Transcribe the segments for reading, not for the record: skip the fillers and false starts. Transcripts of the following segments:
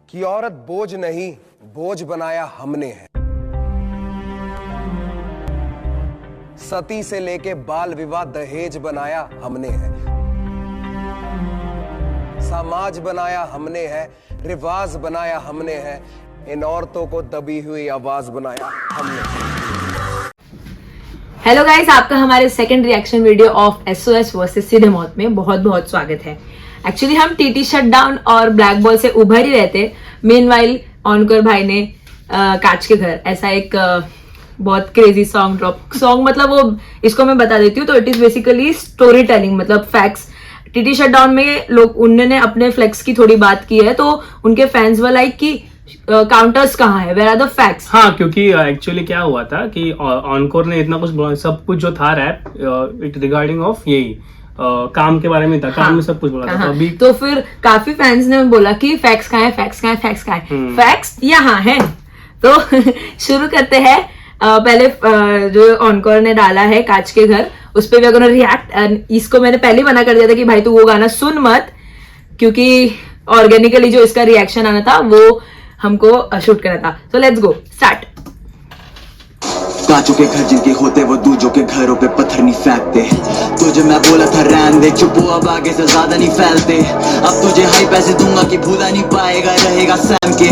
कि औरत बोझ नहीं, बोझ बनाया हमने है। सती से लेके बाल विवाह दहेज बनाया हमने है। समाज बनाया हमने है, रिवाज बनाया हमने है। इन औरतों को दबी हुई आवाज बनाया हमने है। हेलो गाइस, आपका हमारे second reaction video of SOS versus सीधे मौत में बहुत बहुत स्वागत है। एक्चुअली हम टीटी शटडाउन और ब्लैक बॉल से उभर ही रहते। मीनवाइल ऑनकर भाई ने कांच के घर ऐसा एक बहुत क्रेजी सॉन्ग मतलब वो इसको मैं बता देती हूँ। तो it is basically story telling, मतलब फैक्ट्स। टीटी शटडाउन में लोग उन्होंने अपने फ्लेक्स की थोड़ी बात की है, तो उनके फैंस वर लाइक कि काउंटर्स कहाँ है, वेयर आर द फैक्ट्स। हाँ, क्योंकि एक्चुअली क्या हुआ था कि ऑनकोर ने इतना कुछ बोला, सब कुछ जो था रैप इट रिगार्डिंग ऑफ यही काम के बारे में था। काम में सब कुछ बोला था। तो अभी तो फिर काफी फैंस ने बोला कि फैक्ट्स कहाँ है, फैक्ट्स कहाँ है, फैक्ट्स कहाँ है। फैक्ट्स यहाँ है। तो शुरू करते हैं। पहले जो ऑनकोर ने डाला है कांच के घर, उस पर भी अगर रिएक्ट। इसको मैंने पहले मना कर दिया था कि भाई तू वो गाना सुन मत, क्योंकि ऑर्गेनिकली जो इसका रिएक्शन आना था वो हमको शूट करना था। So let's go start. कांचों के घर जिनके होते वो दूजों के घरों पे पत्थर नहीं फेंकते। तुझे मैं बोला था रहने दे, चुप हो अब आगे से ज्यादा नहीं फैलते। अब तुझे हाई पैसे दूंगा कि भूला नहीं पाएगा, रहेगा सैम के।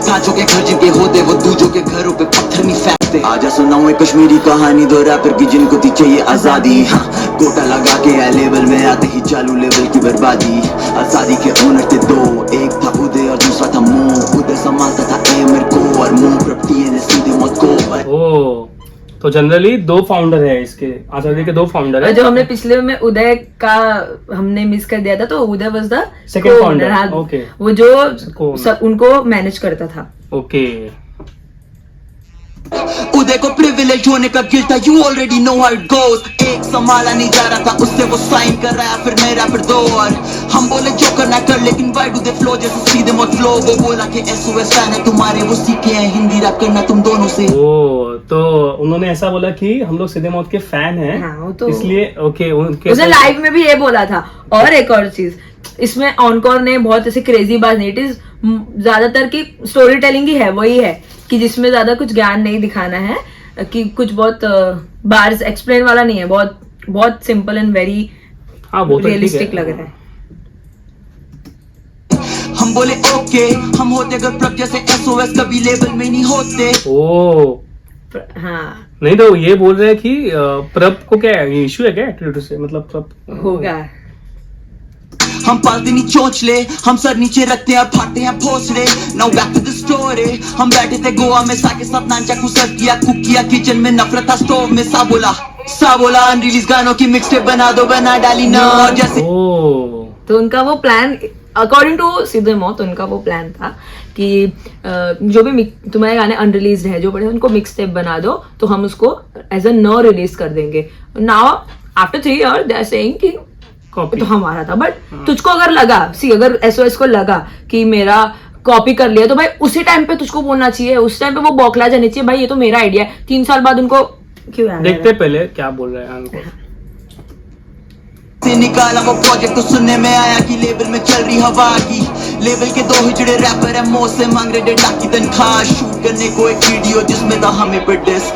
कांचों के घर जिनके होते वो दूजों के घरों पे पत्थर नहीं फेंकते। आजा सुनाऊं एक कश्मीरी कहानी, दो रैपर की जिनको थी चाहिए आजादी। हाँ, गोटा लगा के लेवल में आते ही चालू लेवल की बर्बादी। आजादी के ओनर थे दो, एक था उदय और दूसरा था मोह। उदय संभालता था एमर को और मोह प्रपटी ने सीधे मौत को। तो जनरली दो फाउंडर है इसके, आजादी के दो फाउंडर है। जो हमने पिछले में उदय का हमने मिस कर दिया था, तो Uday was the second founder. Okay, वो जो सब उनको मैनेज करता था। ओके। उदय को प्रिविलेज होने का गिल्ट था, you already know how it goes. एक संभाला नहीं जा रहा था उससे, वो साइन कर रहा है फिर मेरा फिर दो। और हम बोले जो करना कर, लेकिन वाई डू दे फ्लो जैसे सीधे मौत फ्लो। वो बोला कि एसओएस फैन है तुम्हारे, वो सीखे हैं हिंदी रैप करना तुम दोनों से। तो उन्होंने ऐसा बोला कि हम लोग सीधे मौत के फैन हैं। हाँ, तो इसलिए ओके। उसे लाइव में भी ये बोला था। और एक और चीज, इसमें ऑनकोर ने बहुत ऐसे क्रेजी बात नहीं, इट इज ज्यादातर की स्टोरी टेलिंग ही है, वही है कि जिसमें ज्यादा कुछ ज्ञान नहीं दिखाना है, कि कुछ बहुत बार्स एक्सप्लेन वाला नहीं है, बहुत बहुत सिंपल एंड वेरी रियलिस्टिक लग रहा है। हम बोले ओके, हम होते अगर प्रभ जैसे एसओएस कभी लेवल में नहीं होते। हाँ, नहीं तो ये बोल रहे हैं कि प्रभ को क्या इशू है क्या एटीट्यूड से, मतलब प्रभ होगा। हम पालते नहीं चोंचले, हम सर नीचे रखते हैं और फाड़ते हैं Bhosale. Now back to the story. हम बैठे थे गोवा में सा के साथ नानचा को सर्व किया, कुक किया किचन में, नफरत था स्टोव में। सा बोला अनरिलीज गानों की मिक्सटेप बना दो, बना डाली ना। और जैसे तो उनका वो प्लान अकॉर्डिंग टू सीधे मौत, उनका वो प्लान था कि जो भी तुम्हारे गाने अनरिलीज है, जो बड़े उनको मिक्सटेप बना दो, तो हम उसको एज अ नो रिलीज कर देंगे। Now after 3 years they are saying कि तो हमारा था। बट तुझको अगर लगा, अगर एसओएस को लगा कि मेरा कॉपी कर लिया, तो भाई उसी टाइम पे तुझको बोलना चाहिए, उस टाइम पे वो बौखला जानी चाहिए, भाई ये तो मेरा आइडिया है। 3 साल बाद उनको क्यों याद देखते पहले क्या बोल रहे हैं उनको। से निकाला वो प्रोजेक्ट, तो सुनने में आया कि लेवल में चल रही हवा की। लेवल के 2 हिजड़े रैपर है, मो से मांग रहे डेटा की तनख्वाह। शूट करने को एक वीडियो जिसमें था हमें पे डिस।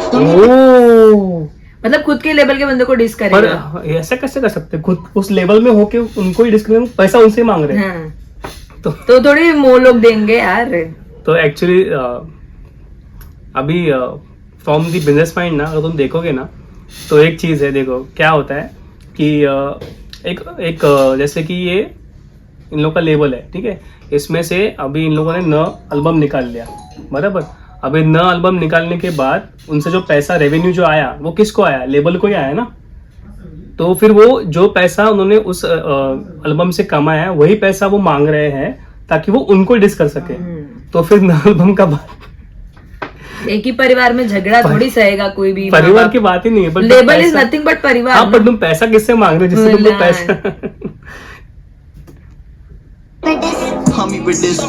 मतलब खुद के लेवल के बंदे को डिस करेगा। पर ऐसा कैसे कर सकते, खुद उस लेवल में होके उनको ही डिस करेंगे, पैसा उनसे मांग रहे हैं। हाँ। तो थोड़ी मो लोग देंगे यार। तो एक्चुअली अभी फ्रॉम दी बिजनेस माइंड ना, अगर तुम देखोगे ना, तो एक चीज है, देखो क्या होता है कि एक जैसे कि ये इन लोगों का लेबल है, ठीक है। इसमें से अभी इन लोगों ने नया एल्बम निकाल लिया, बराबर। अभी नया एल्बम निकालने के बाद उनसे जो पैसा रेवेन्यू जो आया, वो किसको आया, लेबल को ही आया ना। तो फिर वो जो पैसा उन्होंने उस एल्बम से कमाया है, वही पैसा वो मांग रहे हैं ताकि वो उनको डिस कर सके। तो फिर नया एल्बम का एक ही परिवार में झगड़ा थोड़ी सहेगा कोई भी। परिवार की बात ही नहीं है, but label is nothing but परिवार। हाँ, पर तुम पैसा किससे मांग रहे हो, जिससे तुमको पैसा। हम ही पे डिस।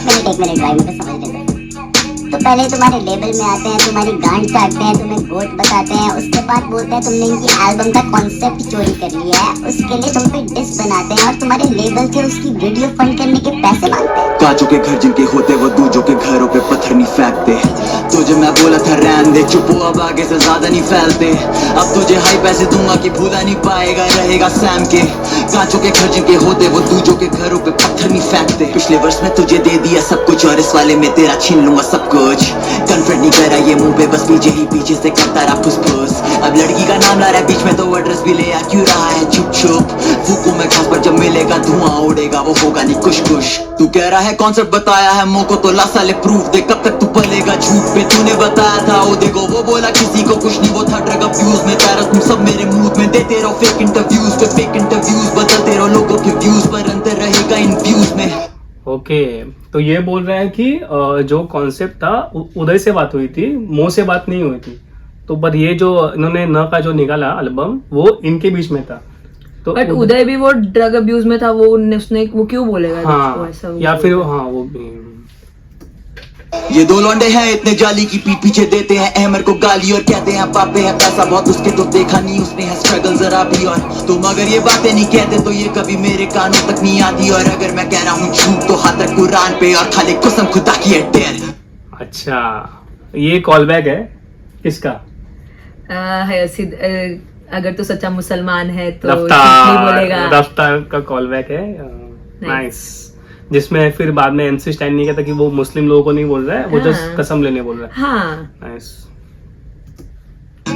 तो पहले तुम्हारे लेबल में आते हैं, तुम्हारी गांड काटते हैं, तुम्हें गोट बताते हैं, उसके बाद बोलते हैं तुमने इनकी एल्बम का कॉन्सेप्ट चोरी कर लिया है, उसके लिए तुम पे डिस बनाते हैं और तुम्हारे लेबल से उसकी वीडियो फंड करने के पैसे मांगते हैं। कांचों के घर जिनके होते वो दूजों के घरों पे पत्थर नहीं फेंकते। तुझे मैं बोला था रहने दे, चुप हो अब आगे से ज्यादा नहीं फैलते। अब तुझे हाई पैसे दूंगा कि भूला नहीं पाएगा, रहेगा सैम के। कांचों के घर जिनके होते वो दूजों के घरों पे पत्थर नहीं फेंकते। पिछले वर्ष में तुझे दे दिया सब कुछ और इस वाले में तेरा छीन लूंगा सब कुछ। कन्फ्रंट नहीं करा ये मुंह पे, बस पीछे ही पीछे से करता रहा फुसफुस। अब लड़की का नाम ला रहा है बीच में तो एड्रेस भी ले आ क्यों रहा है छुप छुप। फूकों में घास पर जब मिलेगा धुआं उड़ेगा, वो होगा नहीं कुछ कुछ। तू कह रहा है कॉन्सेप्ट बताया है मुंह को तो ला साले प्रूफ दे, कब तक तू पलेगा झूठ पे। तूने बताया था ओ देखो वो बोला किसी को कुछ नहीं, वो था ड्रग अब्यूज में तेरा। तुम सब मेरे मुंह में देते रहो फेक इंटरव्यूज पे फेक इंटरव्यूज, बदलते रहो लोगों के व्यूज पर अंतर रहेगा इन व्यूज में। ओके तो ये बोल रहा है कि जो कॉन्सेप्ट था उदय से बात हुई थी, मो से बात नहीं हुई थी। तो पर ये जो इन्होंने न का जो निकाला एल्बम वो इनके बीच में था। तो बट उदय भी वो ड्रग अब्यूज में था, वो उसने वो क्यों बोलेगा हाँ ऐसा या फिर हाँ वो भी। ये दो लौंडे हैं इतने जाली की पीठ पीछे देते हैं अहमर को गाली और कहते हैं पापे है पैसा बहुत उसके, तो देखा नहीं उसने है स्ट्रगल जरा भी। और तुम अगर ये बातें नहीं कहते तो ये कभी मेरे कानों तक नहीं आती। और अगर मैं कह रहा हूँ झूठ तो हाथ रख कुरान पे और खाली कसम खुदा की है ढेर। अच्छा ये कॉल बैक है किसका? अगर तो सच्चा मुसलमान है तो नहीं बोलेगा। रफ्तार का कॉल बैक है। नाइस जिसमें फिर बाद में एमसी स्टैंड नहीं कहता कि वो मुस्लिम लोगों को नहीं बोल रहा है, वो जस्ट कसम लेने बोल रहा है। हाँ नाइस।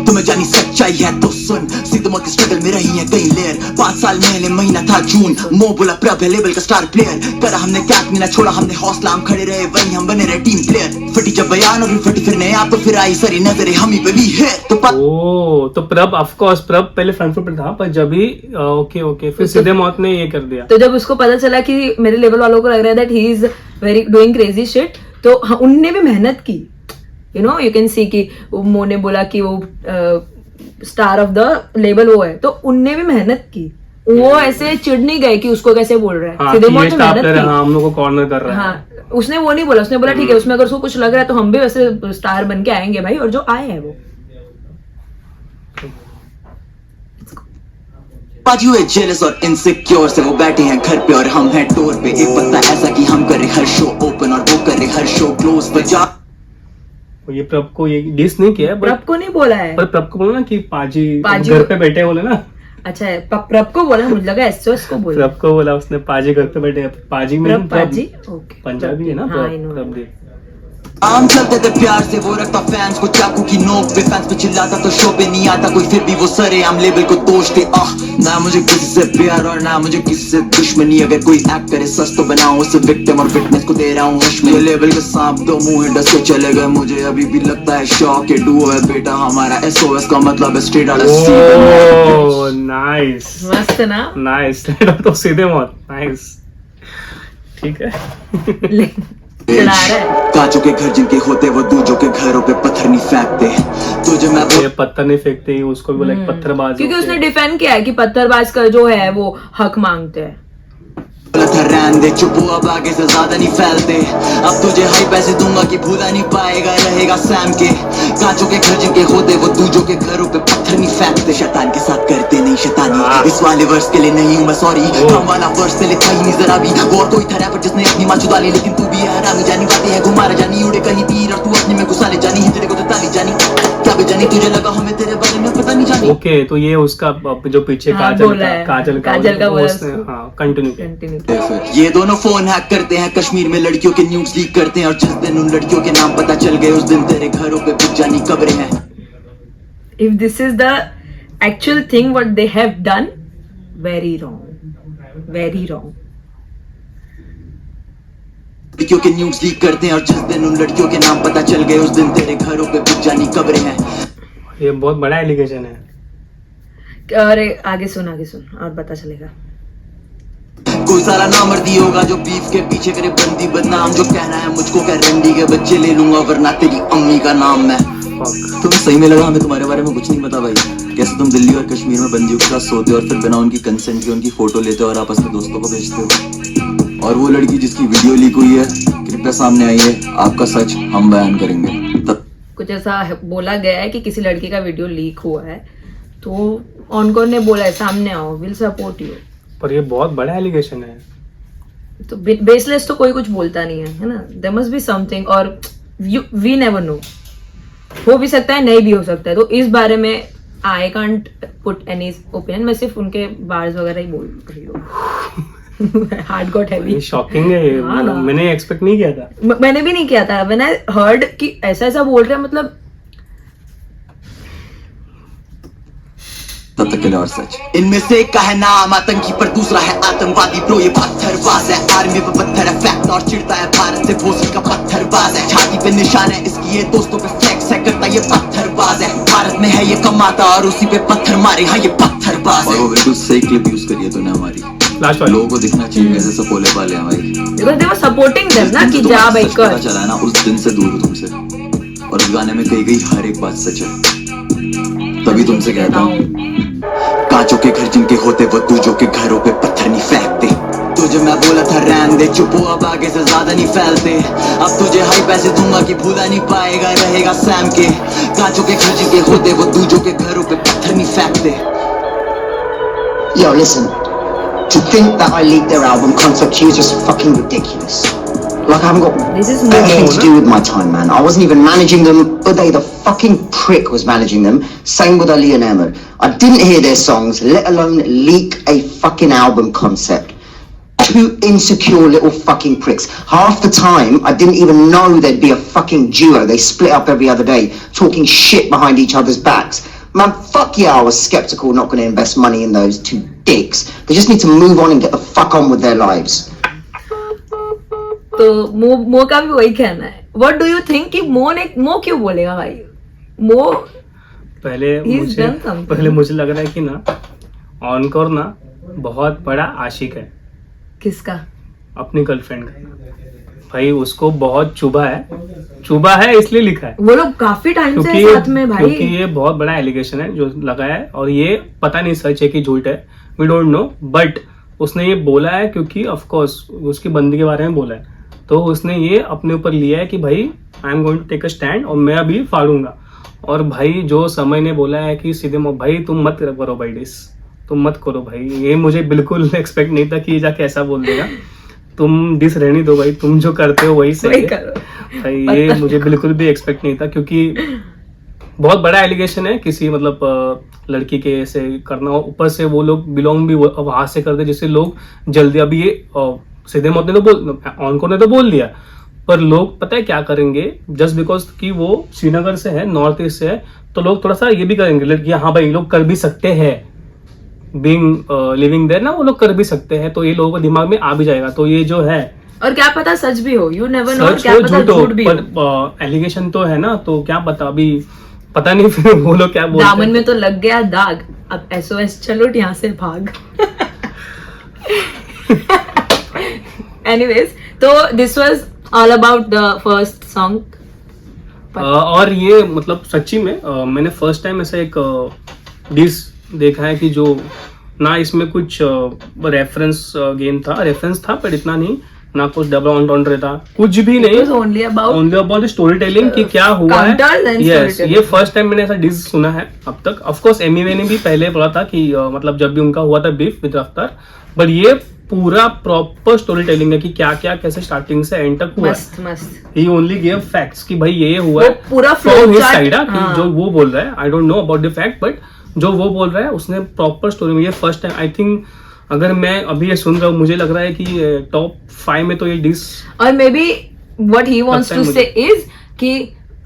तुम्हें जानी सच्चाई है तो सुन, सिद्धमों के स्ट्रगल में रही है कई लेयर। 5 साल पहले महीना था जून, मो बोला प्रभ है लेवल का स्टार प्लेयर। करा हमने कैप ना छोड़ा हमने हौसला, हम खड़े रहे वहीं हम बने रहे टीम प्लेयर। फटी जब बयान और फटी फिर नया तो फिर आई सारी नजरें हम ही पे भी है। तो प्रभ ऑफ कोर्स प्रभ पहले फ्रंट फुट पे था पर जब भी ओके फिर सीधे मौत ने ये कर दिया। तो जब उसको पता चला कि मेरे लेवल वालों को लग रहा है that he is very doing crazy shit, तो उनने भी मेहनत की। You know you can see कि मो ने बोला कि वो स्टार ऑफ द लेबल वो है, तो उनने भी मेहनत की। वो ऐसे चिढ़ नहीं गए कि उसको कैसे बोल रहा है। हाँ, सीधे ये स्टार मेहनत प्लेयर की। हम लोग को कॉर्नर कर रहा है। हाँ उसने वो नहीं बोला, उसने बोला ठीक है उसमें अगर उसको कुछ लग रहा है तो हम भी वैसे स्टार बन के आएंगे भाई, और जो आए हैं वो। आज हुए जेलस और इनसिक्योर से वो बैठे हैं घर पे और हम हैं टूर पे। एक पत्ता ऐसा कि हम कर रहे हर शो ओपन और वो कर रहे हर शो क्लोज। बजा ये प्रभ को ये डिस नहीं किया प्रभ को नहीं बोला है, पर प्रभ को बोला ना कि पाजी पाजी- घर पे बैठे बोले ना। अच्छा प्रभ को बोला, मुझे लगा एसओएस को बोला। प्रभ को बोला उसने पाजी घर पे बैठे। पाजी में प्रभ पाजी ओके पंजाबी है ना हाँ, I know. प्रभ। आम चलते थे प्यार से, वो रखता फैंस को चाकू की नोक पे। फैंस पे चिल्लाता तो शो पे नहीं आता कोई, फिर भी वो सरे आम लेवल को तोड़ते। ना मुझे किसी से प्यार और ना मुझे किसी से दुश्मनी। अगर कोई एक्ट करे सच तो बनाओ उसे विक्टिम और फिटनेस को दे रहा हूँ हश में। लेवल के सांप दो मुंह डस के चले गए, मुझे अभी भी लगता है शौक। ये डुओ है बेटा हमारा, एसओएस का मतलब है स्ट्रेट आउट ओह नाइस मस्त ना। नाइस तो सीधे मौत। नाइस ठीक है। चला रहा है। कांचों के घर जिनके होते वो दूजों के घरों पे पत्थर नहीं फेंकते। तुझे मैं ये पत्थर नहीं फेंकते, उसको भी बोला एक पत्थरबाज। क्योंकि उसने डिफेंड किया है कि पत्थरबाज का जो है वो हक मांगते हैं। बोला था रहने दे, चुप हो अब आगे से ज्यादा नहीं फैलते। अब तुझे हाई पैसे दूंगा कि भूला नहीं पाएगा, रहेगा सैम के। कांचों के घर जिनके होते वो दूजों के घरों पे पत्थर नहीं फेंकते। शैतान के साथ करते नहीं शैतानी, इस वाले वर्ष के लिए नहीं हूँ मैं सॉरी। हम वाला वर्ष से लिखा ही नहीं जरा भी। वो कोई था रैपर जिसने अपनी माँ चुरा ली, लेकिन तू भी है हरामी। जानी बातें है घुमारा जानी, उड़े कहीं तीर और तू अपने में घुसा ले जानी। तेरे को तो ताली जानी क्या भी जानी, तुझे लगा हमें तेरे बारे में पता नहीं जानी। ओके तो ये उसका जो पीछे हाँ, काजल बोला है। काजल का बोला उसने हाँ कंटिन्यू। ये दोनों फोन हैक करते हैं, कश्मीर में लड़कियों के न्यूड्स लीक करते हैं। और जिस दिन उन लड़कियों के नाम पता चल गए उस दिन तेरे घरों पे बुझ जानी कब्रें हैं। If this is the actual thing what they have done, very wrong, very wrong. लड़कियों के न्यूड्स लीक करते हैं और जिस दिन उन लड़कियों के नाम पता चल गए उस दिन तेरे घरों पे बुझ जानी कब्रें हैं। ये बहुत बड़ा एलिगेशन है। अरे आगे सुन और पता चलेगा। कोई सारा नामर्दी होगा जो बीफ के पीछे करे बंदी बदनाम। जो कहना है मुझको कह रंडी के बच्चे ले लूंगा वरना तेरी अम्मी का नाम मैं। तुम्हें सही में लगा हमें तुम्हारे बारे में कुछ नहीं पता भाई। कैसे तुम दिल्ली और कश्मीर में बंदियों के साथ सोते हो और फिर बिना उनकी कंसेंट के उनकी फोटो लेते हो और आपस में दोस्तों को भेजते हो। और वो लड़की जिसकी वीडियो लीक हुई है पे सामने आइए, आपका सच हम बयान करेंगे। तब कुछ ऐसा बोला गया है कि किसी लड़की का वीडियो लीक हुआ है, तो ऑनकोर ने बोला है सामने आओ, विल सपोर्ट यू। पर ये बहुत बड़ा एलिगेशन है। तो बेसलेस तो कोई कुछ बोलता नहीं है ना, देयर मस्ट बी समथिंग, और वी नेवर नो, हो भी सकता है नहीं भी हो सकता है। तो इस बारे में I can't put any opinion, मैं सिर्फ उनके बार्स वगैरह ही बोल रही हूँ। Heart got heavy. शॉकिंग है ये, हाँ ना। मैंने एक्सपेक्ट नहीं किया था। मैंने भी नहीं किया था, मैंने हर्ड कि ऐसा ऐसा बोल रहे हैं, मतलब तब तक के लिए और सच। इनमें से एक का है नाम आतंकी पर दूसरा है आतंकवादी। ब्रो ये पत्थरबाज है, आर्मी पे पत्थर है फैक्ट, और चिढ़ता है भारत से भोसड़ी का पत्थरबाज है। छाती पे निशान है इसकी, ये दोस्तों पे फ्लेक्स है करता, ये पत्थरबाज है। भारत में है ये कमाता और उसी पे पत्थर मारे, हाँ ये पत्थरबाज है। और वो बिल्कुल सही क्लिप यूज करी है तूने हमारी। लास्ट वाला लोगों को दिखना चाहिए कैसे सपोले वाले हैं भाई। Because they were supporting them ना, कि जा भाई पता कर। चला है ना, उस दिन से दूर हूँ तुमसे, और उस गाने में कही गई हर एक बात सच है। तभी तुमसे कहता हूँ, कांचों के घर जिनके होते वो दूजों के घरों पे पत्थर नहीं फेंकते। तुझे मैं बोला था रहने दे, चुप हो अब आगे से ज्यादा नहीं फैलते। अब तुझे हाई पैसे दूंगा कि भूला नहीं पाएगा रहेगा सैम के। कांचों के घर जिनके होते वो दूजों के घरों पे पत्थर नहीं फेंकते। Yo, listen. To think that I leaked their album concept to you is just fucking ridiculous. Like, I haven't got This is anything more, to do with my time, man. I wasn't even managing them. Uday, the fucking prick, was managing them. Same with Ali and Ahmed. I didn't hear their songs, let alone leak a fucking album concept. Two insecure little fucking pricks. Half the time, I didn't even know there'd be a fucking duo. They split up every other day, talking shit behind each other's backs. Man, fuck yeah, I was skeptical, not going to invest money in those two dicks. They just need to move on and get the fuck on with their lives. तो मो का भी वही कहना है। What do you think कि मो क्यों बोलेगा भाई? मो He's done something. पहले मुझे लग रहा है कि ना ऑनकोर ना बहुत बड़ा आशिक है किसका? अपनी गर्लफ्रेंड का। भाई उसको बहुत चुभा है इसलिए लिखा है। वो लोग काफी टाइम से साथ में भाई। क्योंकि ये बहुत बड़ा एलिगेशन है जो लगा है, और ये पता नहीं सच है कि झूठ है, वी डोंट नो, बट उसने ये बोला है क्योंकि ऑफ कोर्स उसकी बंदी के बारे में बोला है, तो उसने ये अपने ऊपर लिया है कि भाई I am going to take a stand और मैं अभी फाड़ूंगा। और भाई जो समय ने बोला है कि सीधे भाई तुम मत करो भाई डिस, तुम मत करो भाई, ये मुझे बिल्कुल एक्सपेक्ट नहीं था कि ये जाके ऐसा बोल देगा। तुम डिस रहने दो भाई, तुम जो करते हो वही सही है भाई, ये मुझे बिल्कुल भी एक्सपेक्ट नहीं था, क्योंकि बहुत बड़ा एलिगेशन है किसी मतलब लड़की के ऐसे करना। ऊपर से वो लोग बिलोंग भी वहां से करते जिससे लोग जल्दी, अभी ये सीधे मौत ने तो ऑनकोर ने तो बोल दिया, पर लोग पता है क्या करेंगे, जस्ट बिकॉज कि वो श्रीनगर से है, नॉर्थ ईस्ट से है, तो लोग थोड़ा सा ये भी करेंगे लड़कियां, हाँ भाई लोग कर भी सकते हैं, बीइंग लिविंग देयर ना, वो लोग कर भी सकते हैं, तो ये लोगों के दिमाग में आ भी जाएगा। तो ये जो है, और क्या पता सच भी हो, यू नेवर नो, सच क्या हो पता झूठ हो, झूठ भी हो। पर एलिगेशन तो है ना, तो क्या पता, अभी पता नहीं फिर वो लोग क्या बोलते हैं। दामन में तो लग गया दाग, अब SOS चलो यहाँ से भाग। एनीवेज, तो this was all about the first song. और ये मतलब सच्ची में मैंने फर्स्ट टाइम ऐसा एक डिस देखा है कि जो ना इसमें कुछ रेफरेंस गेम था, रेफरेंस था पर इतना नहीं, ना कुछ डबल ऑनटॉन्ट्रे था, कुछ भी नहीं, ओनली अबाउट स्टोरी टेलिंग कि क्या हुआ है। यस, ये फर्स्ट टाइम मैंने ऐसा डिस सुना है अब तक। ऑफ कोर्स एमिवे ने भी पहले बोला था कि मतलब जब भी उनका हुआ था बीफ विद रफ्तार, बट ये पूरा प्रॉपर स्टोरी टेलिंग है कि क्या क्या कैसे स्टार्टिंग से एंड तक हुआ। मस्त मस्त। ही ओनली गिव फैक्ट्स कि भाई ये हुआ है, पूरा फ्रॉम हिज flowchart, साइड, कि हाँ। जो वो बोल रहा है, I don't know about the fact, but जो वो बोल रहा है उसने प्रॉपर स्टोरी में, ये फर्स्ट टाइम आई थिंक, अगर मैं अभी ये सुन रहा हूँ मुझे लग रहा है कि टॉप 5 में तो ये डिस। और may be what he wants to say is कि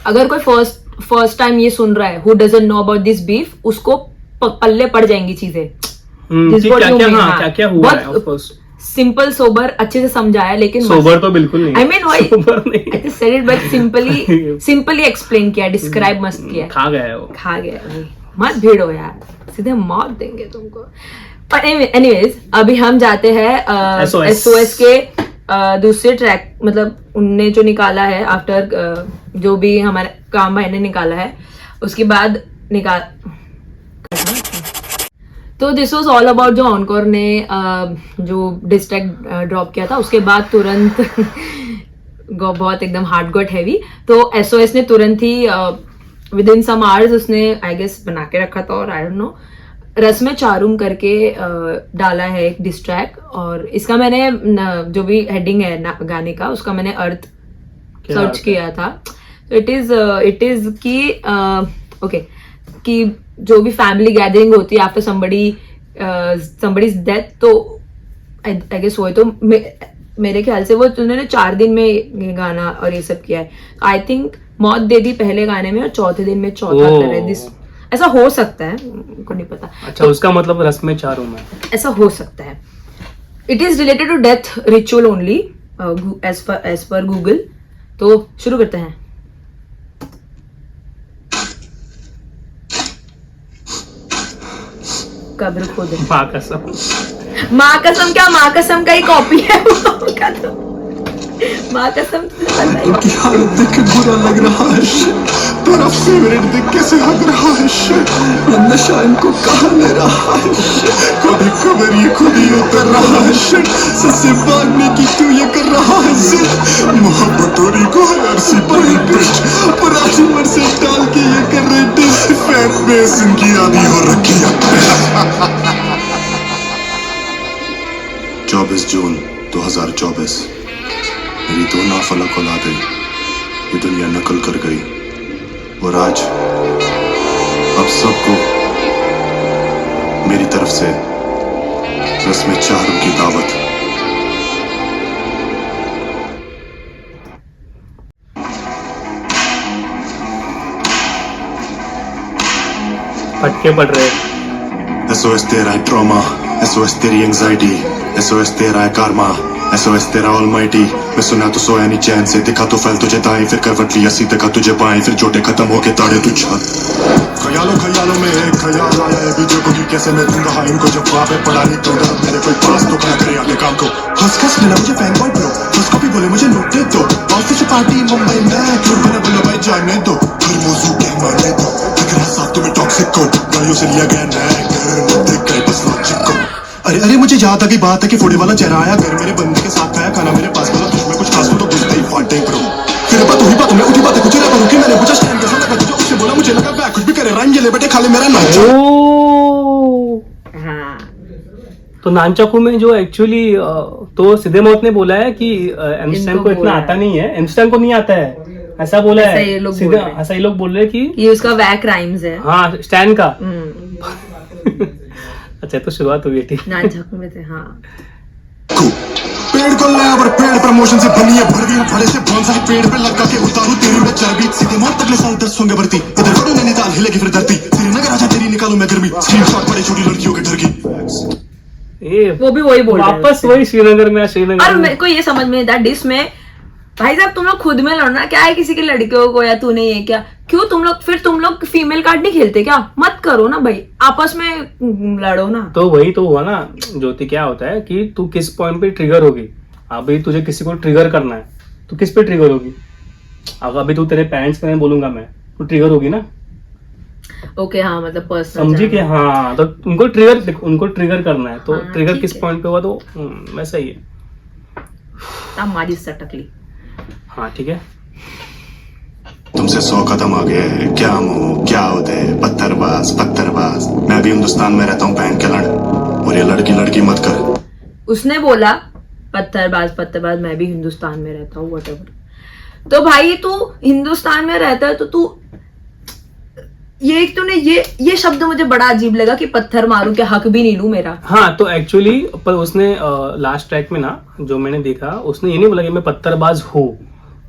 अगर कोई फर्स्ट टाइम ये सुन रहा है, who doesn't know about this beef, उसको पल्ले पड़ जाएंगी चीजें, क्या क्या हुआ है। ऑफ कोर्स सिंपल सोबर अच्छे से समझाया, लेकिन सोबर तो बिल्कुल नहीं, आई मीन व्हाई सोबर नहीं, I just said it, but simply explain किया, डिस्क्राइब मस्त किया। खा गया है वो, खा गया भाई, मत भिड़ो यार, सीधे मार देंगे तुमको। पर एनीवेज, अभी हम जाते हैं SOS के दूसरे ट्रैक, मतलब उनने जो निकाला है आफ्टर जो भी हमारे काम भाई ने निकाला है, उसके बाद तो दिस वाज ऑल अबाउट जो ऑनकोर ने जो डिस ट्रैक ड्रॉप किया था, उसके बाद तुरंत बहुत एकदम हार्ड गॉट हैवी। तो SOS ने तुरंत ही विद इन सम आवर्स उसने आई गेस बना के रखा था, और आई डोंट नो रस में चारूम करके डाला है एक डिस ट्रैक। और इसका मैंने जो भी हेडिंग है गाने का उसका मैंने अर्थ सर्च किया था। तो इट इज कि ओके कि जो भी फैमिली गैदरिंग होती है आफ्टर somebody's डेथ, तो आई गेस वो है। तो मेरे ख्याल से वो उन्होंने 4 दिन में ये गाना और ये सब किया है। आई थिंक मौत दे दी पहले गाने में और चौथे दिन में चौथा करे दिस, ऐसा हो सकता है, को नहीं पता। अच्छा, उसका मतलब रस में चारूम है, ऐसा हो सकता है। It is related to death ritual only as per Google. तो शुरू करते हैं। कब्र खोद माँ कसम। माँ कसम क्या, माँ कसम का ही कॉपी है वो का। तो माँ कसम की हालत देख के बुरा लग रहा है, तेरा फेवरेट देख कैसे हग रहा है, नशा इनको कहाँ ले रहा है, कभी कबर ये खुद ही उतर रहा है, ससे भागने की तू ये कर रहा है जिद, मोहब्बत और को हर सी बड़ी पिट, पुरानी मर से डाल के ये कर रहे डिस, फैन बेस इनकी आदि हो रखी है। 24 जून 2024 मेरी 2 नाफलक औलादें ये दुनिया नकल कर गई, और आज अब सबको मेरी तरफ से रस में चारूम की दावत। फटके पड़ रहे। SOS तेरा है ट्रॉमा, SOS तेरी एंजाइटी, SOS तेरा है कारमा, SOS तेरा ऑलमाइटी। मैं सुना तो सोया नहीं चैन से, दिखा तो फैल तुझे दाएं, फिर करवट लिया सीधे का तुझे बाएं, फिर जोटे खत्म होके ताड़े तू छत। ख्यालों में एक ख्याल आया है भी देखो कि कैसे मैं दूंगा इनको जब वहाँ पे पड़ा नहीं तो डर मेरे कोई पास तो क्या करे आगे काम को। हंस मिला मुझे फैन बॉय ब्रो, उसको भी बोले मुझे नोट दे दो, ऑफिस पार्टी मुंबई में क्यों मैंने बोला भाई जाने दो, फिर मौजू के मारने दो, फिर साथ तुम्हें टॉक्सिक को गाड़ियों से लिया गया नैगर, देख गए बस लॉजिक को। अरे मुझे याद आ गई बात है कि फोड़े वाला चेहरा आया घर, मेरे बंदे के साथ खाया खाना मेरे पास, बोला तुझमें कुछ खास हो तो बुझते ही फाटे ब्रो, फिर बात हुई बात में उठी बात कुछ ना करूं कि मैंने पूछा स्टैंड कैसा लगा तुझे, उसने बोला मुझे लगा बैक कुछ भी करे राइम ये बेटे खाली मेरा नाच। हाँ। तो नानचाकू में जो एक्चुअली तो सीधे मौत ने बोला है कि एम्स्टर्डम को इतना आता नहीं है, एम्स्टर्डम को नहीं आता है, ऐसा बोला ऐसा है ये लोग सीधे, बोल रहे हैं। ऐसा ये लोग बोल रहे हैं कि ये उसका वैक राइम्स है। हाँ स्टैंड का। अच्छा तो शुरुआत हुई थी नानचाकू में थे। हाँ पेड़ को लाया पर पेड़ प्रमोशन से बनी है भरवीर, फड़े से बोनसाई पेड़ पे लगा के उतारू तेरी में चर्बी, सीधे मौत अगले साल 10 होंगे भर्ती, इधर करो नैनीताल हिलेगी फिर धरती, श्रीनगर आजा तेरी निकालूं मैं गर्मी, स्क्रीनशॉट पड़े छोटी लड़कियों के डर की। वो भी वही बोल रहे हैं वापस वही श्रीनगर में। और मेरे को ये समझ में था डिस में, भाई साहब तुम लोग खुद में लड़ना क्या है किसी की लड़कियों को, या तूने ये क्या, क्यों तुम लोग फीमेल कार्ड नहीं खेलते क्या, मत करो ना भाई, आपस में लड़ो ना। तो वही तो हुआ ना ज्योति, क्या होता है कि तू किस पॉइंट पे ट्रिगर होगी, अभी तुझे किसी को ट्रिगर करना है तो किस पे ट्रिगर होगी, अब अभी तू तेरे पेरेंट्स के बोलूंगा मैं तो ट्रिगर होगी ना। ओके हाँ मतलब पर्सनल समझी कि हाँ, तो उनको ट्रिगर करना है, तो ट्रिगर किस पॉइंट पे हुआ, तो वैसा ही है। हमारी सटकली। हाँ ठीक है। तुमसे 100 कदम आगे क्या मुंह क्या होते पत्थरबाज, मैं भी हिंदुस्तान में रहता हूँ पहन के लड़, और ये लड़की मत कर। उसने बोला पत्थरबाज मैं भी हिंदुस्तान में रहता हूँ व्हाटएवर। तो भाई तू हिंदुस्तान में रहता है तो तू ये शब्द मुझे बड़ा अजीब लगा कि पत्थर मारूं, क्या हक भी नहीं लूं मेरा। हाँ तो एक्चुअली पर उसने लास्ट ट्रैक में ना जो मैंने देखा, उसने ये नहीं बोला कि मैं पत्थरबाज हूँ,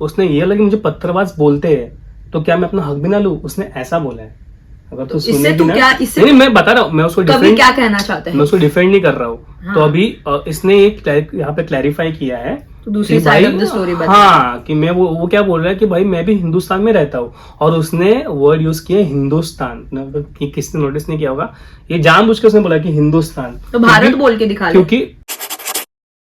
उसने ये बोला कि मुझे पत्थरबाज बोलते हैं तो क्या मैं अपना हक भी ना लूं, उसने ऐसा बोला है। अगर तू सुनेगी ना, नहीं मैं बता रहा हूँ, मैं उसको डिफेंड क्या कहना चाहता है, मैं उसको डिफेंड नहीं कर रहा हूँ। हाँ। तो अभी इसने एक यहाँ पे क्लैरिफाई किया है तो दूसरी साइड ऑफ द स्टोरी बता। हाँ कि मैं वो क्या बोल रहा है कि भाई मैं भी हिंदुस्तान में रहता हूँ, और उसने वर्ड यूज किया हिंदुस्तान, किसने नोटिस नहीं किया होगा, ये जानबूझ के उसने बोला कि हिंदुस्तान, तो भारत बोल के दिखा, क्योंकि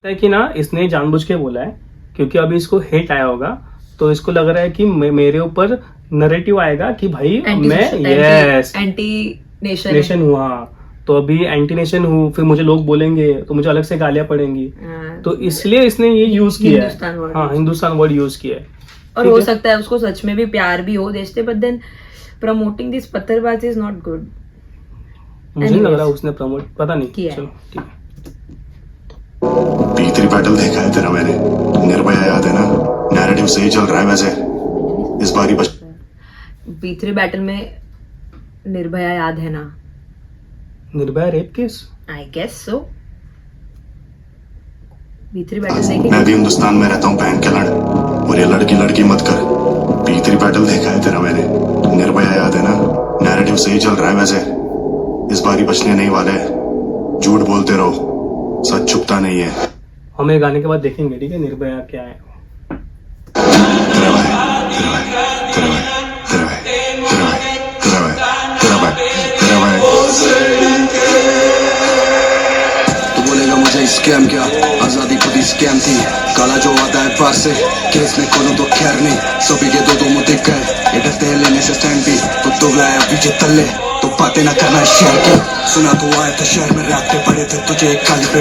है कि ना इसने जानबूझ के बोला है, क्योंकि अभी इसको हेट आया होगा तो इसको लग रहा है कि मेरे ऊपर नरेटिव आएगा कि भाई मैं यस एंटी नेशन हुआ, तो अभी एंटी नेशन हूँ, फिर मुझे लोग बोलेंगे तो मुझे अलग से गालियां पड़ेंगी, तो इसलिए इसने ये यूज किया हिंदुस्तान है। word हाँ, हिंदुस्तान वर्ड यूज किया है। और हो सकता है उसको सच में भी प्यार भी हो देश से, बट देन प्रमोटिंग दिस पत्थरबाजी इज नॉट गुड। मुझे नहीं लग रहा उसने प्रमोट, पता नहीं। किया है। चलो ठीक है। B3 बैटल देखा है तेरा मैंने, निर्भया याद है ना, नैरेटिव सही चल रहा है वैसे, इस बारी बच B3 बैटल में निर्भया याद है ना? Nirbhaya rape case, I guess so. B3 battle देखे? मैं भी हिंदुस्तान में रहता हूँ पहन के लड़, और ये लड़की लड़की मत कर। B3 बैटल देखा है तेरा मैंने, निर्भया याद है ना, नैरेटिव सही चल रहा है वैसे, इस बारी बचने नहीं वाले, झूठ बोलते रहो, सच छुपता नहीं है। हम ये गाने के बाद देखेंगे, ठीक है, निर्भया क्या है। तेरा भाई, तेरा भाई, तेरा भाई, तेरा भाई, तेरा भाई, तेरा भाई, तेरा भाई, तेरा भाई। तू बोलेगा मुझे स्कैम क्या, आजादी खुद ही स्कैम थी, काला जो आता है पार से, केस में खोलो तो खैर नहीं, सभी के दो मुंह दिख गए, ये डरते हैं लेने से स्टैंड भी, तो दुबला है पीछे तल्ले, तो बातें ना करना है शहर की, सुना तो आए थे शहर में रास्ते पड़े थे तुझे एक काली पे,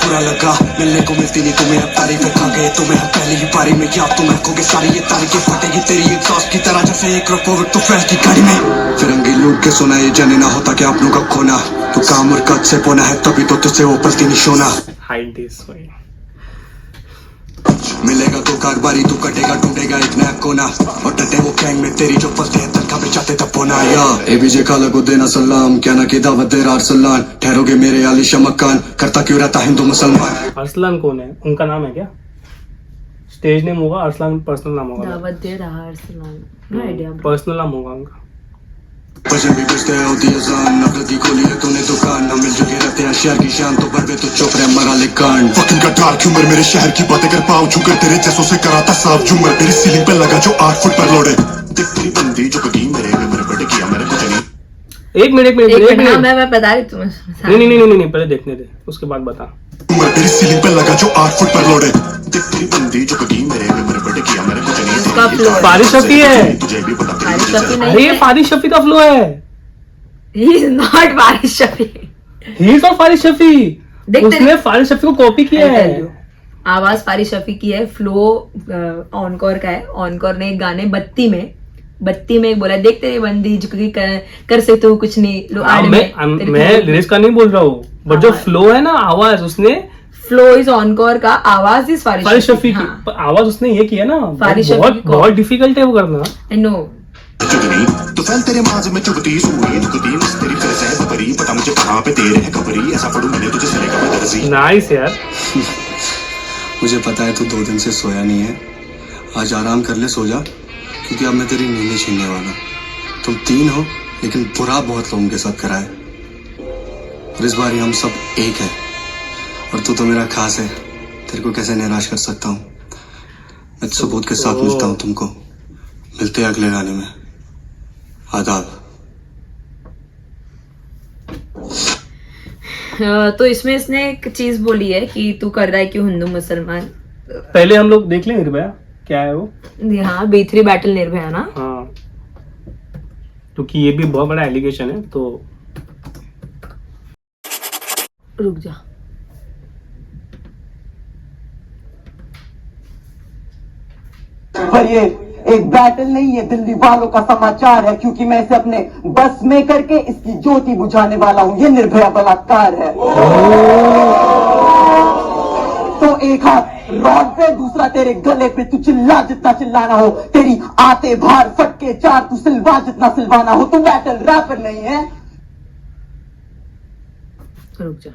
बुरा लगा मिलने को मिलती नहीं तुम्हें, अब तारीफें खा गए तुम्हें, हम पहली ही पारी में याद तुम रखोगे सारी ये तारीखें, फटेगी तेरी एग्जॉस्ट की तरह जैसे एक रोकोविड तो फैल की गाड़ी में, फिरंगी लूट के सोना ये जाने ना होता क्या अपनों का खोना, तू काम और कद से पोना है तभी तो तुझसे वो पलती नहीं सोना, हाइड दिस भाई। मिलेगा तो कारोबारी तू कटेगा टूटेगा एक नया कोना, और टटे वो गैंग में तेरी जो पलते हैं तनखा पे चाहते तब पोना, या एबीजे खाला को देना सलाम, क्या ना की दावत दे रहा अरसलान, ठहरोगे मेरे आलिशा मकान, करता क्यों रहता हिंदू मुसलमान। अरसलान कौन है, उनका नाम है क्या? स्टेज नेम होगा, अरसलान पर्सनल नाम होगा। दावत दे रहा अरसलान, नो आइडिया। पर्सनल नाम होगा उनका। बजे भी बजते हैं होती अजान, नफरत की खोली है तूने दुकान, हम मिल चुके रहते हैं शहर की शान, तो बढ़ तो चुप रहे मरा ले कांड। वकील का डार्क ह्यूमर मेरे शहर की बातें कर पाऊं छूकर, तेरे जैसों से कराता साफ झूमर, मेरी सीलिंग पे लगा जो 8 फुट पर लोडे, दिख तेरी बंदी जो कगी मेरे बड़े किया मैंने कुछ नहीं। एक मिनट, हाँ, मैं बता रही तुम्हें। नहीं, पहले देखने दे, उसके बाद बता। झूमर मेरी सीलिंग पे लगा जो 8 फुट पर लोडे, दिख तेरी बंदी जो कगी मेरे बड़े किया मैंने कुछ नहीं। इसका flow फारिश शफी है, तुझे भी पता फारिश शफी नहीं अरे ये है। फारिश शफी का फ्लो है। He is not Farish Shafi. He is not Farish Shafi, देख उसने फारिश शफी को कॉपी किया I है। tell you, आवाज फारिश शफी की है, फ्लो ऑनकोर का है। ऑनकोर ने एक गाने बत्ती में एक बोला, देख तेरी बंदी झुकी कर सकते हो कुछ नहीं लो आड़ में। मैं लिरिक्स का नहीं बोल रहा हूँ, बट जो फ्लो है ना, आवाज उसने, फ्लो इज ऑनकोर का, आवाज इज फारिश शफी की। हाँ, पर आवाज उसने ये किया ना, फारिश शफी बहुत की बहुत डिफिकल्ट है वो करना। I know। चुगनी तो फैल तेरे माज में चुगती सुई दुखती तेरी फिर से बपरी, पता मुझे कहाँ पे तेरे है खबरी, ऐसा पढ़ूं मैंने तुझे सरे का दर्जी। नाइस यार। मुझे पता है तू 2 दिन से सोया नहीं है, आज आराम कर ले, सो जा, क्योंकि अब मैं तेरी नींद छीनने वाला। तुम 3 हो लेकिन बुरा बहुत लोगों के साथ करा है, और इस बार हम सब एक है, और तू तो मेरा खास है, तेरे को कैसे निराश कर सकता हूँ। मैं सबूत के साथ मिलता हूँ तुमको, मिलते हैं अगले गाने में। आदाब। तो इसमें इसने एक चीज बोली है कि तू कर रहा है क्यों हिंदू मुसलमान। पहले हम लोग देख लें निर्भया क्या है वो। हाँ, B3 बैटल निर्भया ना। हाँ, क्योंकि ये भी बहुत बड़ा एलिगेशन है, तो रुक जा। पर ये एक बैटल नहीं है, दिल्ली वालों का समाचार है, क्योंकि मैं इसे अपने बस में करके इसकी ज्योति बुझाने वाला हूँ। ये निर्भया बलात्कार है। तो एक हाथ रॉड पे, दूसरा तेरे गले पे, तू चिल्ला जितना चिल्लाना हो, तेरी आते भार फटके 4, तू सिलवा जितना सिलवाना हो। तू बैटल रैपर नहीं है। रुक जा,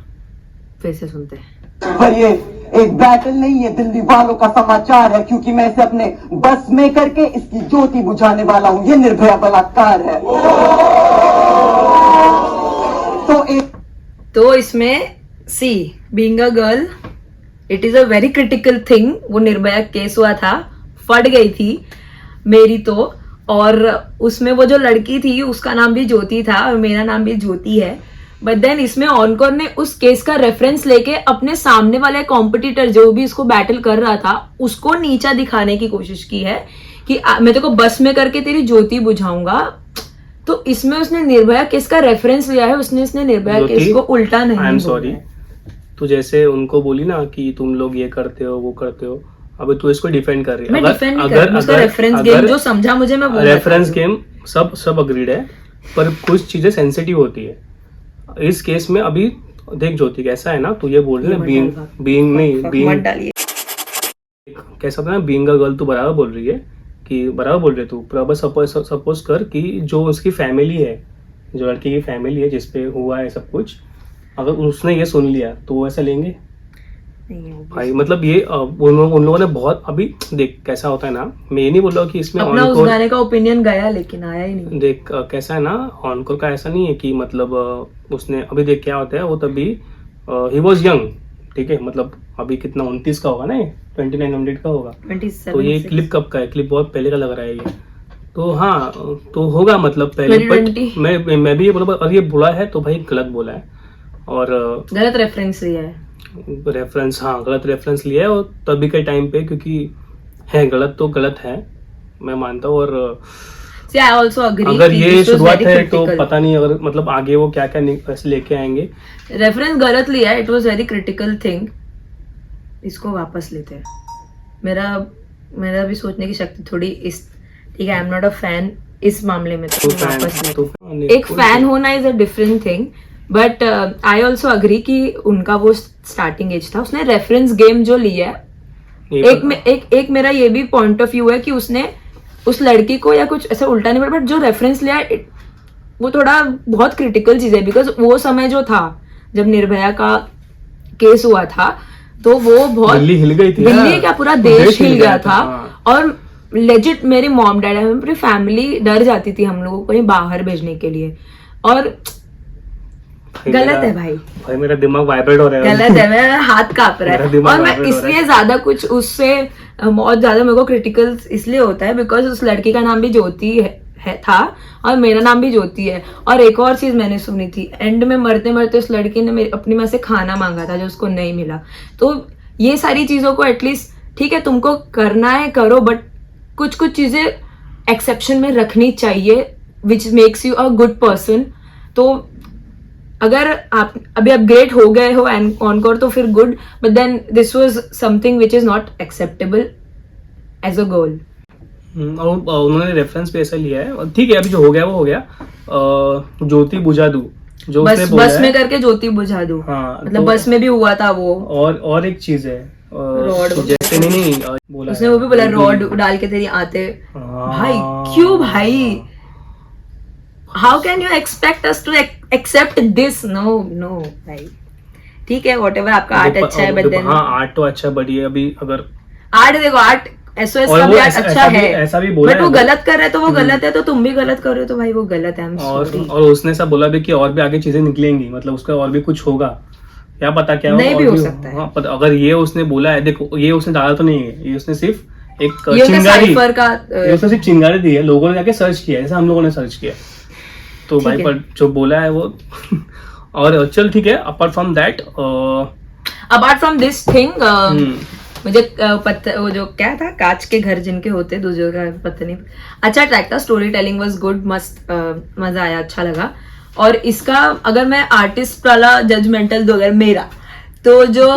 फिर से सुनते हैं। पर ये एक बैटल नहीं है, दिल्ली वालों का समाचार है, क्योंकि मैं इसे अपने बस में करके इसकी ज्योति बुझाने वाला हूँ। ये निर्भया बलात्कार है। तो इसमें see being a girl, it is a very critical thing. वो निर्भया केस हुआ था, फट गई थी मेरी तो, और उसमें वो जो लड़की थी उसका नाम भी ज्योति था और मेरा नाम भी ज्योति है। बट देन इसमें ऑनकोर ने उस केस का रेफरेंस लेके अपने सामने वाले कॉम्पिटिटर जो भी इसको बैटल कर रहा था उसको नीचा दिखाने की कोशिश की है कि मैं तेरे को बस में करके तेरी ज्योति बुझाऊंगा। तो इसमें उसने निर्भया केस का रेफरेंस लिया है, उसने निर्भया ज्योति, केस को उल्टा नहीं आई एम बोला सॉरी, है। तू जैसे उनको बोली ना कि तुम लोग ये करते हो वो करते हो, अभी तू इसको डिफेंड कर रही है। मैं डिफेंड नहीं कर रही हूँ, उसका रेफरेंस गेम जो समझा मुझे मैं वो रेफरेंस गेम सब अग्रीड है, पर कुछ चीजें सेंसिटिव होती है इस केस में। अभी देख ज्योति कैसा है ना, तू ये बोल रही है बीइंग डालिए। कैसा था ना, बीइंग अ गर्ल, तू बराबर बोल रही है कि बराबर बोल रहे तू, बराबर सपोज कर कि जो उसकी फैमिली है, जो लड़की की फैमिली है जिसपे हुआ है सब कुछ, अगर उसने ये सुन लिया तो वो ऐसा लेंगे भाई। मतलब ये उन लोगों ने बहुत, अभी देख कैसा होता है ना, मैं ये नहीं बोल रहा कि इसमें अपना उस गाने का ओपिनियन गया लेकिन आया ही नहीं। देख कैसा है ना, ऑनकोर का ऐसा नहीं है कि मतलब उसने अभी देख क्या होता है, वो तभी ही वॉज यंग, ठीक है, मतलब अभी कितना 29 का होगा ना, 2900 का होगा। 27, तो ये क्लिप कब का है? क्लिप बहुत पहले का लग रहा है ये, तो हाँ तो होगा मतलब पहले, बट मैं भी ये बोला, और ये बुरा है तो भाई गलत बोला है और गलत रेफरेंस लिया है, रेफरेंस, हाँ गलत रेफरेंस लिया है, और तभी के टाइम पे, क्योंकि है गलत तो गलत है मैं मानता हूँ। और See, I also agree अगर कि ये this was शुरुआत very है तो critical. पता नहीं अगर मतलब आगे वो क्या क्या ऐसे लेके आएंगे। रेफरेंस गलत लिया है, it was very critical thing, इसको वापस लेते हैं। मेरा भी सोचने की शक्ति थोड़ी इस, ठीक है, I am not a fan इस मामले में, तो वापस लेते। एक फैन होना is a different thing, but I also agree कि उनका वो स्टार्टिंग एज था, उसने रेफरेंस गेम जो लिया है। एक मेरा ये भी पॉइंट ऑफ व्यू है कि उसने उस लड़की को या कुछ ऐसा उल्टा नहीं बोला, बट जो रेफरेंस लिया वो थोड़ा बहुत क्रिटिकल चीज है, बिकॉज वो समय जो था जब निर्भया का केस हुआ था, तो वो बहुत दिल्ली हिल गई थी, दिल्ली क्या पूरा देश हिल गया था। हाँ। और लेजिट मेरी मॉम डैड है, पूरी फैमिली डर जाती थी हम लोगों को कहीं बाहर भेजने के लिए, और गलत है भाई मेरा दिमाग वाइब्रेट हो रहा है, गलत है, मेरा हाथ कांप रहा है। और मैं इसलिए ज्यादा कुछ उससे बहुत ज्यादा मेरे को क्रिटिकल इसलिए होता है बिकॉज उस लड़की का नाम भी ज्योति है था और मेरा नाम भी ज्योति है। और एक और चीज मैंने सुनी थी, एंड में मरते मरते उस लड़की ने अपनी माँ से खाना मांगा था जो उसको नहीं मिला। तो ये सारी चीजों को एटलीस्ट, ठीक है तुमको करना है करो, बट कुछ कुछ चीजें एक्सेप्शन में रखनी चाहिए which makes you a good person. तो अगर आप अभी अपग्रेड हो गए हो ऑनकोर तो फिर good, but then this was something which is not acceptable as a girl. और उन्होंने रेफरेंस पे ऐसा लिया है, और ठीक है अभी जो हो गया वो हो गया। ज्योति बुझा दूं जो उसने बोला बस में करके ज्योति बुझा दूं, हाँ, मतलब तो, बस में भी हुआ था वो। और एक चीज है रॉड जैसे नहीं बोला उसने वो भी बोला रॉड डाल के तेरी आते। भाई क्यों भाई, how can you expect us to accept this? No भाई, ठीक है व्हाटएवर आपका आर्ट अच्छा है, बट देन हाँ आर्ट तो अच्छा बढ़िया। अभी अगर आर्ट देखो, आर्ट एसओएस का भी आर्ट अच्छा है, ऐसा भी बोला बट वो गलत कर रहा है तो वो गलत है, तो तुम भी गलत कर रहे हो तो भाई वो गलत है। और उसने सब बोला भी कि और भी आगे चीजें निकलेंगी, मतलब उसका और भी कुछ होगा, क्या पता क्या नहीं भी हो सकता है। हाँ, पर अगर ये उसने बोला है, देखो ये उसने डाला तो नहीं है, ये उसने सिर्फ एक चिंगारी उसने सिर्फ चिंगारी दी है, लोगों ने जाके सर्च किया जैसे हम लोगों ने सर्च किया, तो भाई पर जो बोला है वो और चल ठीक है। अपार्ट फ्रॉम दिस थिंग मुझे वो जो क्या था, कांच के घर जिनके होते दूसरों का पता नहीं, अच्छा ट्रैक था, स्टोरी टेलिंग वाज गुड, मस्त, मजा आया, अच्छा लगा। और इसका अगर मैं आर्टिस्ट वाला जजमेंटल दो अगर मेरा, तो जो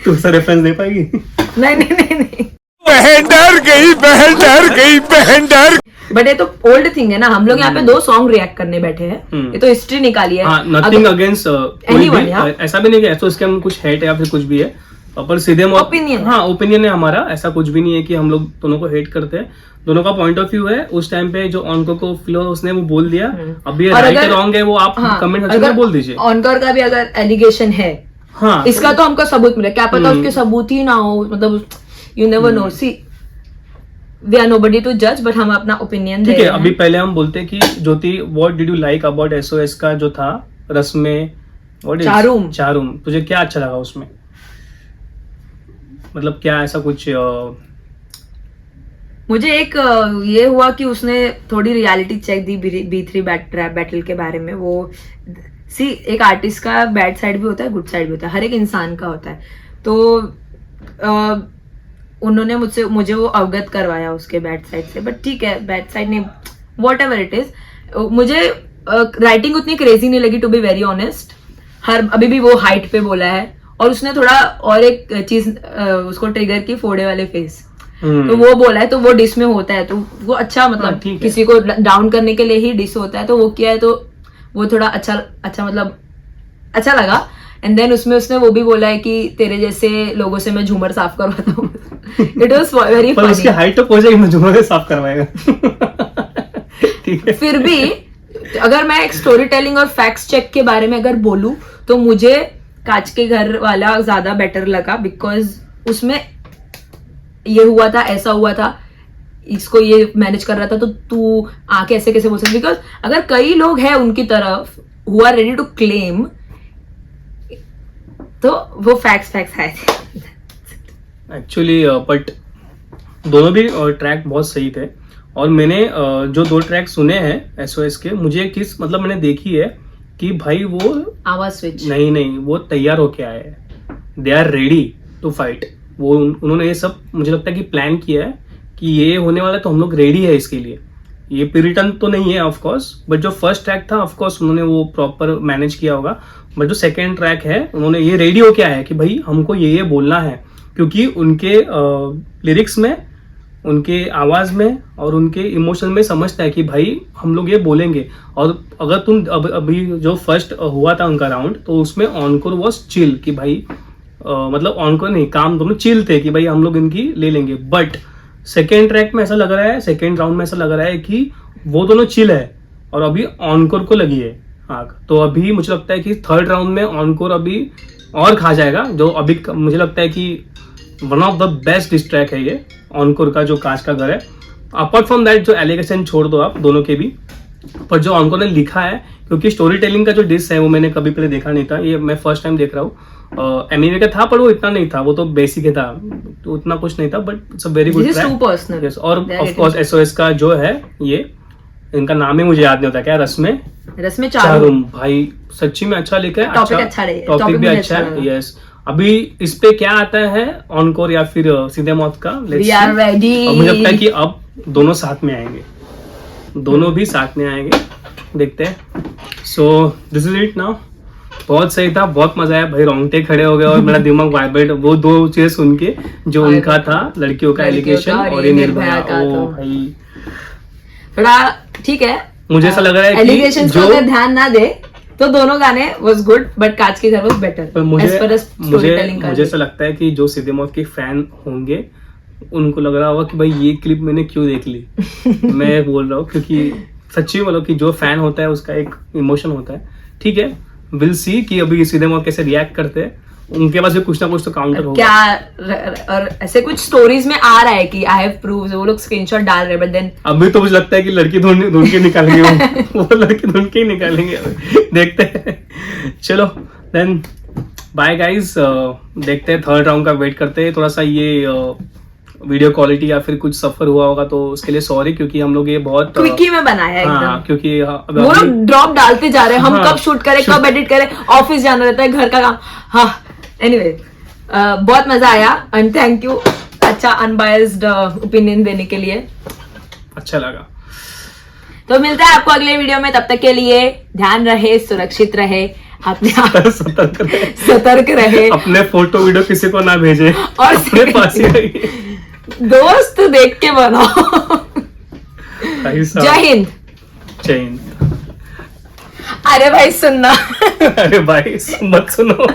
तू उसका रेफरेंस दे पाएगी? नहीं बहन डर। बट ये तो ओल्ड थिंग है ना, हम लोग यहाँ पे 2 सॉन्ग रिएक्ट करने बैठे हैं, ये तो हिस्ट्री निकाली है। नथिंग अगेंस्ट anyone, ऐसा भी नहीं है तो इसके हम कुछ हेट या फिर कुछ भी है, पर सीधे ओपिनियन, हाँ ओपिनियन है हमारा, ऐसा कुछ भी नहीं है कि हम लोग दोनों को हेट करते हैं, दोनों का पॉइंट ऑफ व्यू है। उस टाइम पे जो ऑनकोर को फील हुआ उसने वो बोल दिया, अब ये राइट रॉन्ग है वो आप कमेंट सेक्शन में बोल दीजिए। ऑनकोर का भी अगर एलिगेशन है, हाँ इसका तो हमको सबूत मिला, क्या पता उसके सबूत ही ना हो, मतलब you never know. See we are nobody to जज, बट हम अपना ओपिनियन दे रहे हैं। अभी पहले हम बोलते कि Jyoti what did you like about SOS का जो था रस्में, चारूम, तुझे क्या अच्छा लगा उसमें? मतलब क्या ऐसा कुछ मुझे एक ये हुआ कि उसने थोड़ी रियलिटी चेक दी B3 रैप बैटल के बारे में। वो सी एक आर्टिस्ट का बैड साइड भी होता है, गुड साइड भी होता है, हर एक इंसान का होता है। तो उन्होंने मुझे वो अवगत करवाया उसके बैड साइड से, बट ठीक है बैड साइड नहीं, वॉट एवर इट इज. मुझे राइटिंग उतनी क्रेजी नहीं लगी, टू बी वेरी ऑनेस्ट. अभी भी वो हाइट पे बोला है, और उसने थोड़ा और एक चीज उसको ट्रिगर की, फोड़े वाले फेस, तो वो बोला है, तो वो डिस में होता है, तो वो अच्छा मतलब किसी को डाउन करने के लिए ही डिस होता है, तो वो किया है, तो वो थोड़ा अच्छा मतलब अच्छा लगा. एंड देन उसमें उसने वो भी बोला है कि तेरे जैसे लोगों से मैं झूमर साफ करवाता हूँ. It was very funny. उसकी हाइट तो पहुंचेगी, मैं झूमर साफ करवाएगा. ठीक है. फिर भी अगर मैं एक स्टोरी टेलिंग और फैक्ट्स चेक के बारे में अगर बोलूं, तो मुझे कांच के घर वाला ज्यादा बेटर लगा, बिकॉज उसमें ये हुआ था, ऐसा हुआ था, इसको ये मैनेज कर रहा था, तो तू आके ऐसे कैसे बोल सकती. बिकॉज अगर कई लोग हैं उनकी तरफ who are ready to claim, तो वो फैक्ट्स है. एक्चुअली बट दोनों भी ट्रैक बहुत सही थे. और मैंने जो 2 ट्रैक सुने हैं SOS के, मुझे एक चीज मतलब मैंने देखी है कि भाई वो आवाज स्विच नहीं वो तैयार होके आए हैं. They are ready to fight. वो उन्होंने ये सब मुझे लगता है कि प्लान किया है कि ये होने वाला है, तो हम लोग रेडी है इसके लिए. ये पिरिटन तो नहीं है ऑफ कोर्स, बट जो फर्स्ट ट्रैक था ऑफ कोर्स उन्होंने वो प्रॉपर मैनेज किया होगा. बट जो सेकेंड ट्रैक है, उन्होंने ये रेडी होके आया है कि भाई हमको ये बोलना है, क्योंकि उनके लिरिक्स में, उनके आवाज में और उनके इमोशन में समझता है कि भाई हम लोग ये बोलेंगे. और अगर तुम अभी जो फर्स्ट हुआ था उनका राउंड, तो उसमें ऑनकोर वॉज चिल कि भाई मतलब ऑनकोर नहीं, काम दोनों चिल थे कि भाई हम लोग इनकी ले लेंगे. बट सेकेंड ट्रैक में ऐसा लग रहा है, सेकेंड राउंड में ऐसा लग रहा है कि वो दोनों चिल है और अभी ऑनकोर को लगी है आग. तो अभी मुझे लगता है कि थर्ड राउंड में ऑनकोर अभी और खा जाएगा. जो अभी मुझे लगता है कि one of the best diss track है ये ऑनकोर का, जो कांच का घर है. अपार्ट फ्रॉम दैट जो एलिगेशन छोड़ दो आप दोनों के भी, पर जो ऑनकोर ने लिखा है, क्योंकि स्टोरी टेलिंग का जो डिस है वो मैंने कभी पहले देखा नहीं था, ये मैं फर्स्ट टाइम देख रहा हूँ. एनिमे का था पर वो इतना नहीं था, वो तो बेसिक ही था, तो उतना कुछ नहीं था. But it's a very good track. Yes. और ऑफ कोर्स SOS का जो है, ये इनका नाम ही मुझे याद नहीं होता, क्या रस्में चारूम. भाई सच्ची में अच्छा लिखा है. टॉपिक भी अच्छा है. यस. अभी इस पे क्या आता है, ऑनकोर या फिर सीधे मौत का. We are ready. और मुझे लगता है कि अब दोनों साथ में आएंगे, दोनों भी साथ में आएंगे, देखते हैं. So this is it now. बहुत सही था, बहुत मजा आया भाई, रोंगटे खड़े हो गए और मेरा दिमाग वाइब्रेट, वो 2 चीजें सुन के, जो उनका था लड़कियों का एलिगेशन और ये निर्भया का. ओ भाई थोड़ा ठीक है, मुझे ऐसा लग रहा है कि एलिगेशंस को अगर ध्यान ना दे तो दोनों गाने वाज गुड, बट कांच के घर वाज बेटर. मुझे ऐसा लगता है कि जो सीधे मौत के फैन होंगे उनको लग रहा होगा कि भाई ये क्लिप मैंने क्यों देख ली. मैं बोल रहा हूँ क्योंकि सच्ची मतलब कि जो फैन होता है उसका एक इमोशन होता है. ठीक है, विल सी कि अभी सीधे मौत कैसे रिएक्ट करते हैं. उनके पास भी कुछ ना कुछ तो काउंटर होगा क्या. और ऐसे कुछ स्टोरीज में आ रहा है कि आई हैव प्रूव्स, वो लोग स्क्रीनशॉट डाल रहे हैं, बट देन अभी तो मुझे लगता है कि लड़की ढूंढ के निकालेंगे. वो लड़की ढूंढ के ही निकालेंगे. देखते हैं. चलो देन बाय गाइस. देखते हैं थर्ड राउंड का वेट करते हैं. थोड़ा सा ये वीडियो क्वालिटी या फिर कुछ सफर हुआ होगा तो उसके लिए सॉरी, क्योंकि हम लोग ये बहुत क्विकी में बनाया है एकदम. क्योंकि वो लोग ड्रॉप डालते जा रहे हैं. हम कब शूट करें, कब एडिट करें, ऑफिस जाना रहता है, घर का काम. हाँ एनीवे, बहुत मजा आया एंड थैंक यू अच्छा अनबायस्ड ओपिनियन देने के लिए. अच्छा लगा. तो मिलता है आपको अगले वीडियो में. तब तक के लिए ध्यान रहे, सुरक्षित रहे, अपने सतर्क रहे, अपने फोटो वीडियो किसी को ना भेजे और अपने पास ही रहिए. दोस्त देख के बनाओ. जय हिंद. जय हिंद. अरे भाई सुनना. अरे भाई मत सुनो.